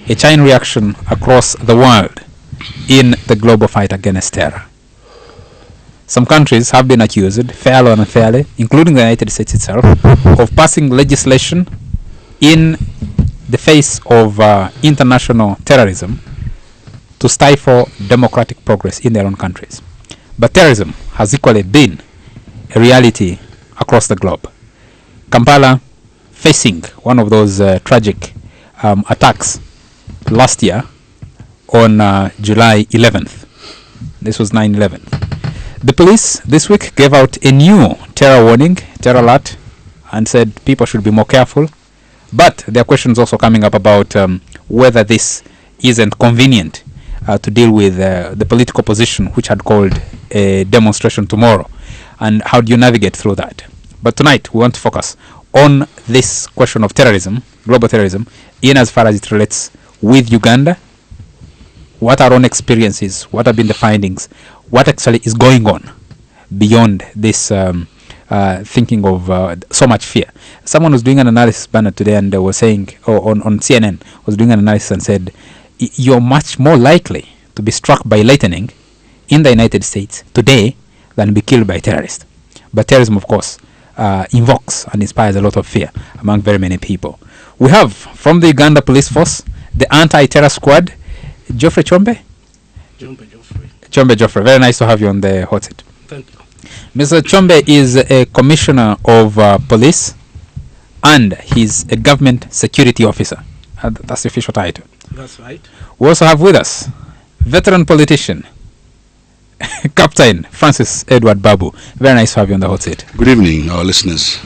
a chain reaction across the world in the global fight against terror. Some countries have been accused, fairly or unfairly, including the United States itself, of passing legislation in the face of international terrorism to stifle democratic progress in their own countries. But terrorism has equally been a reality across the globe. Kampala facing one of those tragic attacks last year on July 11th. This was 9/11. The police this week gave out a new terror warning, terror alert, and said people should be more careful. But there are questions also coming up about whether this isn't convenient to deal with the political opposition, which had called a demonstration tomorrow. And how do you navigate through that? But tonight we want to focus on this question of terrorism, global terrorism, in as far as it relates with Uganda. What are our own experiences? What have been the findings? What actually is going on beyond this thinking of so much fear? Someone was doing an analysis banner today and was saying, on CNN, was doing an analysis and said, you're much more likely to be struck by lightning in the United States today than be killed by terrorists. But terrorism, of course, invokes and inspires a lot of fear among very many people. We have, from the Uganda Police Force, the Anti-Terror Squad, Geoffrey Chombe. Chombe Geoffrey, very nice to have you on the hot seat. Thank you. Mr. Chombe is a commissioner of police and he's a government security officer. That's the official title. That's right. We also have with us veteran politician, Captain Francis Edward Babu. Very nice to have you on the hot seat. Good evening, our listeners.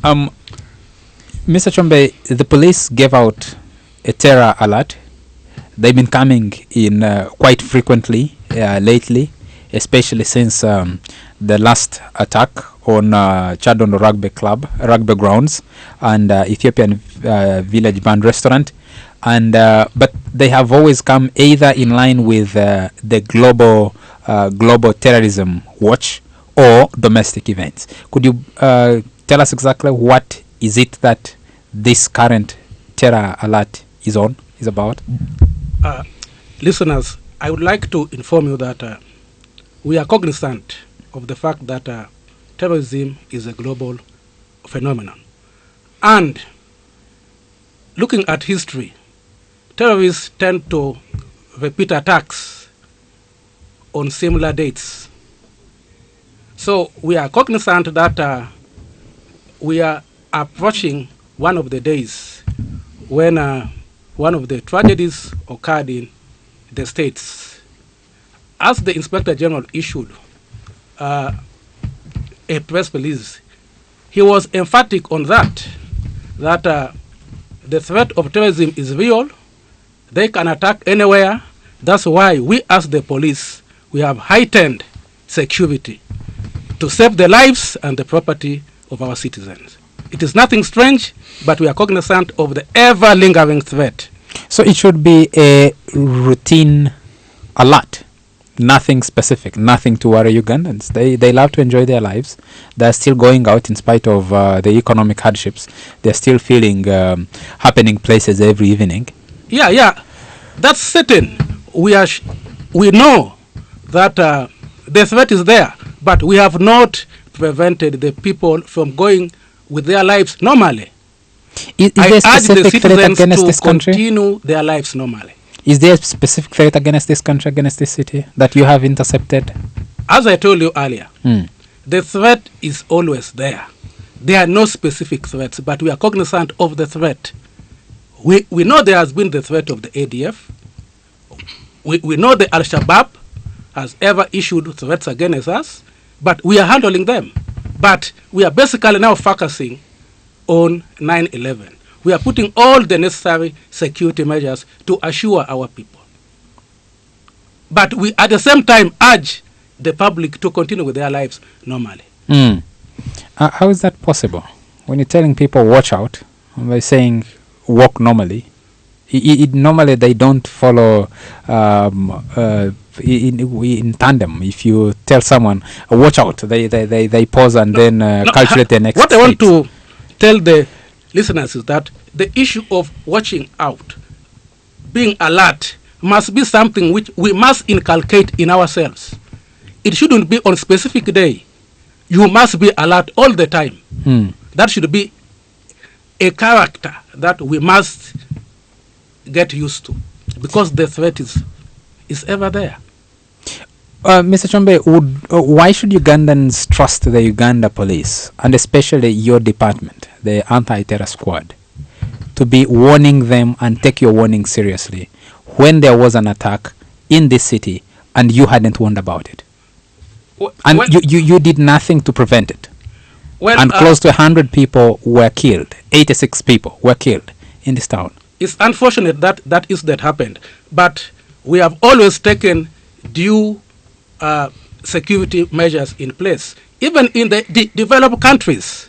Mr. Chombe, the police gave out a terror alert. They've been coming in quite frequently lately, especially since the last attack on Chadondo rugby grounds and Ethiopian village band restaurant. And but they have always come either in line with the global terrorism watch or domestic events. Could you tell us exactly what is it that this current terror alert is about? Listeners, I would like to inform you that we are cognizant of the fact that terrorism is a global phenomenon. And looking at history, terrorists tend to repeat attacks on similar dates. So we are cognizant that we are approaching one of the days when one of the tragedies occurred in the States. As the Inspector General issued a press release, he was emphatic on that the threat of terrorism is real. They can attack anywhere. That's why we, as the police, we have heightened security to save the lives and the property of our citizens. It is nothing strange, but we are cognizant of the ever-lingering threat. So it should be a routine alert, nothing specific, nothing to worry Ugandans. They love to enjoy their lives. They're still going out in spite of the economic hardships. They're still feeling happening places every evening. Yeah, that's certain. We know that the threat is there, but we have not prevented the people from going with their lives normally. Is there a specific threat against this country? Continue their lives normally. Is there a specific threat against this country, against this city, that you have intercepted? As I told you earlier, the threat is always there. There are no specific threats, but we are cognizant of the threat. We know there has been the threat of the ADF. We know the Al-Shabaab has ever issued threats against us, but we are handling them. But we are basically now focusing on 9/11. We are putting all the necessary security measures to assure our people. But we, at the same time, urge the public to continue with their lives normally. How is that possible? When you're telling people watch out, by saying walk normally, normally they don't follow in tandem. If you tell someone watch out, they pause and then calculate their next What I want to tell the listeners is that the issue of watching out being alert must be something which we must inculcate in ourselves. It shouldn't be on a specific day. You must be alert all the time. That should be a character that we must get used to, because the threat is ever there. Mr. Chombe, why should Ugandans trust the Uganda police, and especially your department, the anti-terror squad, to be warning them and take your warning seriously when there was an attack in this city and you hadn't warned about it? And you did nothing to prevent it. And close to 100 people were killed. 86 people were killed in this town. It's unfortunate that that happened, but we have always taken due security measures in place. Even in the developed countries,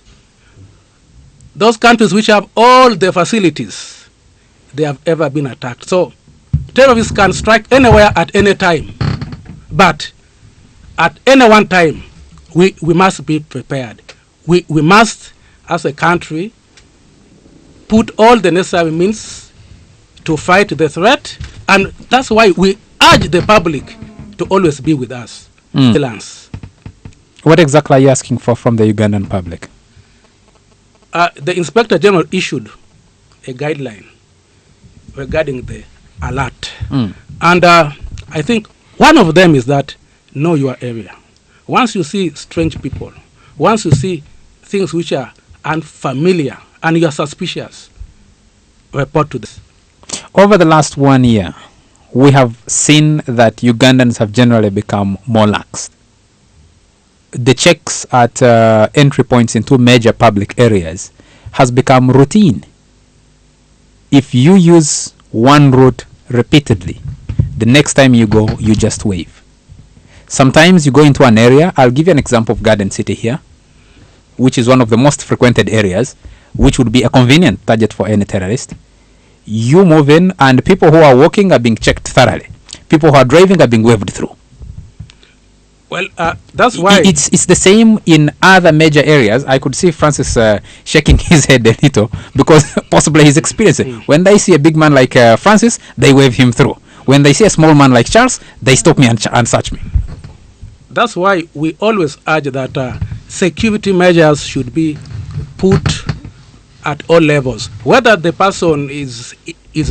those countries which have all the facilities, they have ever been attacked. So terrorists can strike anywhere at any time, but at any one time, we must be prepared. We must, as a country, put all the necessary means to fight the threat, and that's why we urge the public to always be with us. Vigilance. What exactly are you asking for from the Ugandan public? The Inspector General issued a guideline regarding the alert. And I think one of them is that know your area. Once you see strange people, once you see things which are unfamiliar and you are suspicious, report to this. Over the last 1 year, we have seen that Ugandans have generally become more lax. The checks at entry points into major public areas has become routine. If you use one route repeatedly, the next time you go, you just wave. Sometimes you go into an area. I'll give you an example of Garden City here, which is one of the most frequented areas, which would be a convenient target for any terrorist. You move in, and people who are walking are being checked thoroughly. People who are driving are being waved through. Well, that's why it's the same in other major areas. I could see Francis shaking his head a little because possibly he's experiencing. When they see a big man like Francis, they wave him through. When they see a small man like Charles, they stop me and search me. That's why we always urge that security measures should be put at all levels, whether the person is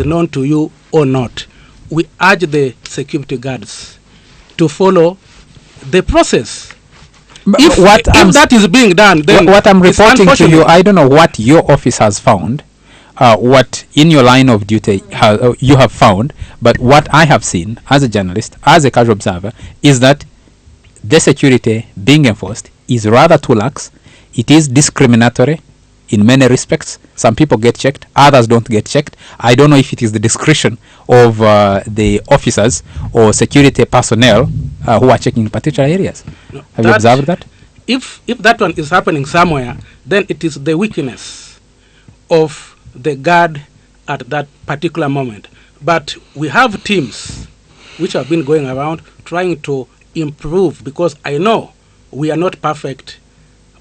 known to you or not. We urge the security guards to follow the process. If that is being done, then what I'm reporting to you, I don't know what your office has found, what in your line of duty you have found, but what I have seen as a journalist, as a casual observer, is that the security being enforced is rather too lax. It is discriminatory in many respects. Some people get checked, others don't get checked. I don't know if it is the discretion of the officers or security personnel who are checking particular areas. No, have you observed that? If that one is happening somewhere, then it is the weakness of the guard at that particular moment. But we have teams which have been going around trying to improve, because I know we are not perfect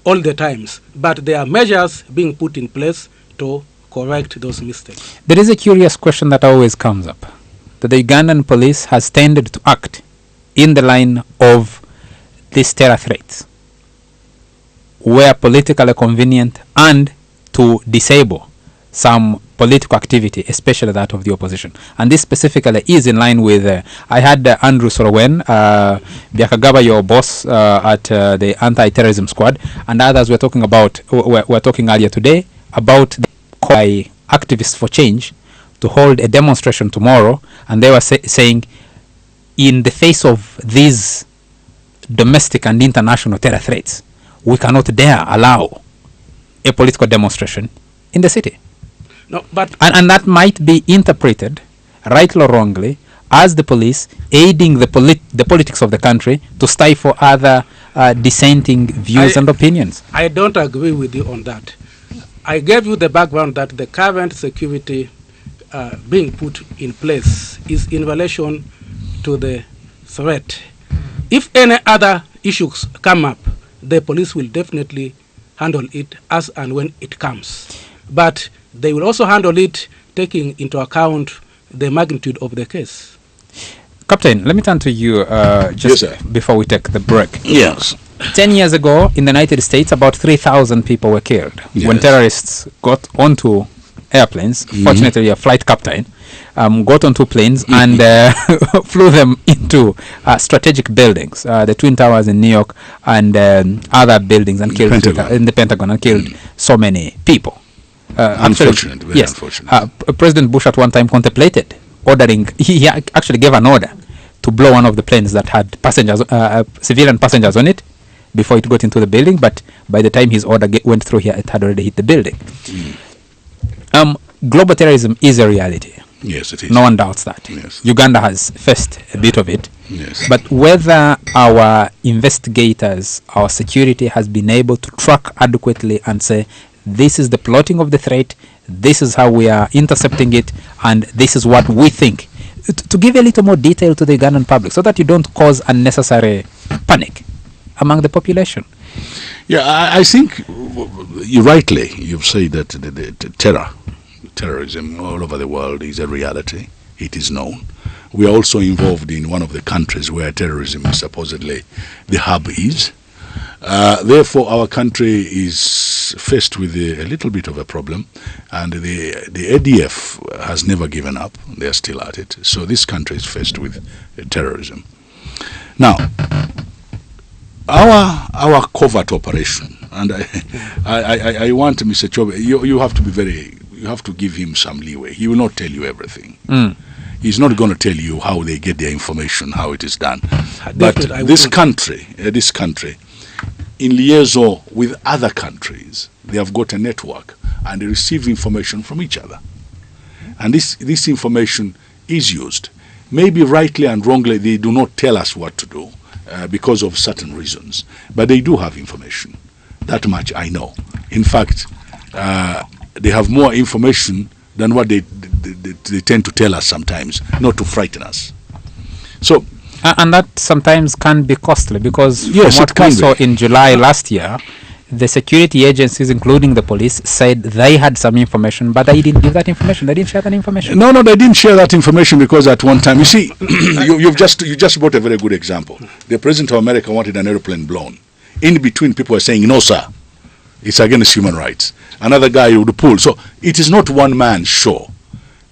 all the times, but there are measures being put in place to correct those mistakes. There is a curious question that always comes up, that the Ugandan police has tended to act in the line of these terror threats, where politically convenient, and to disable some political activity, especially that of the opposition. And this specifically is in line with, I had Andrew Sorowen, Byakagaba, your boss at the anti-terrorism squad, and others were talking about, were talking earlier today about the call by activists for change to hold a demonstration tomorrow, and they were saying, in the face of these domestic and international terror threats, we cannot dare allow a political demonstration in the city. No, but and that might be interpreted, rightly or wrongly, as the police aiding the politics of the country to stifle other dissenting views and opinions. I don't agree with you on that. I gave you the background that the current security being put in place is in relation to the threat. If any other issues come up, the police will definitely handle it as and when it comes. But they will also handle it taking into account the magnitude of the case. Captain, let me turn to you just before we take the break. Yes. 10 years ago, in the United States, about 3,000 people were killed when terrorists got onto airplanes. Fortunately, a flight captain got onto planes and flew them into strategic buildings, the Twin Towers in New York and other buildings, and killed in the Pentagon, and killed so many people. Unfortunate, very unfortunate. President Bush at one time contemplated ordering, he actually gave an order to blow one of the planes that had passengers, civilian passengers on it, before it got into the building, but by the time his order went through here, it had already hit the building. Global terrorism is a reality. Yes, it is. No one doubts that. Yes. Uganda has faced a bit of it. Yes. But whether our investigators, our security has been able to track adequately and say, this is the plotting of the threat, this is how we are intercepting it, and this is what we think. To give a little more detail to the Ugandan public so that you don't cause unnecessary panic among the population. Yeah, I think you've said that the terrorism all over the world is a reality. It is known. We are also involved in one of the countries where terrorism is supposedly the hub is. Therefore, our country is faced with a little bit of a problem, and the ADF has never given up. They are still at it. So this country is faced with terrorism. Now, our covert operation, and I want Mr. Chobe, you have to be you have to give him some leeway. He will not tell you everything. He's not going to tell you how they get their information, how it is done. But this country, in liaison with other countries, they have got a network and they receive information from each other. And this information is used. Maybe rightly and wrongly, they do not tell us what to do because of certain reasons. But they do have information. That much I know. In fact, they have more information than what they tend to tell us sometimes, not to frighten us. So, and that sometimes can be costly, because yes, from what we saw in July last year, the security agencies, including the police, said they had some information, but they didn't give that information. They didn't share that information. No, they didn't share that information because at one time, you see, you just brought a very good example. The President of America wanted an airplane blown. In between, people were saying, no, sir, it's against human rights. Another guy would pull. So it is not one man's show.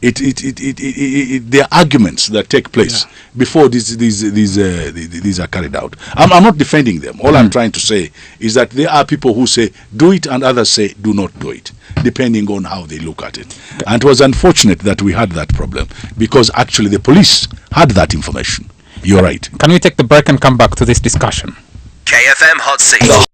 There are arguments that take place before these are carried out. I'm not defending them. All I'm trying to say is that there are people who say do it and others say do not do it, depending on how they look at it. And it was unfortunate that we had that problem because actually the police had that information. You're right. Can we take the break and come back to this discussion? KFM Hot Seat.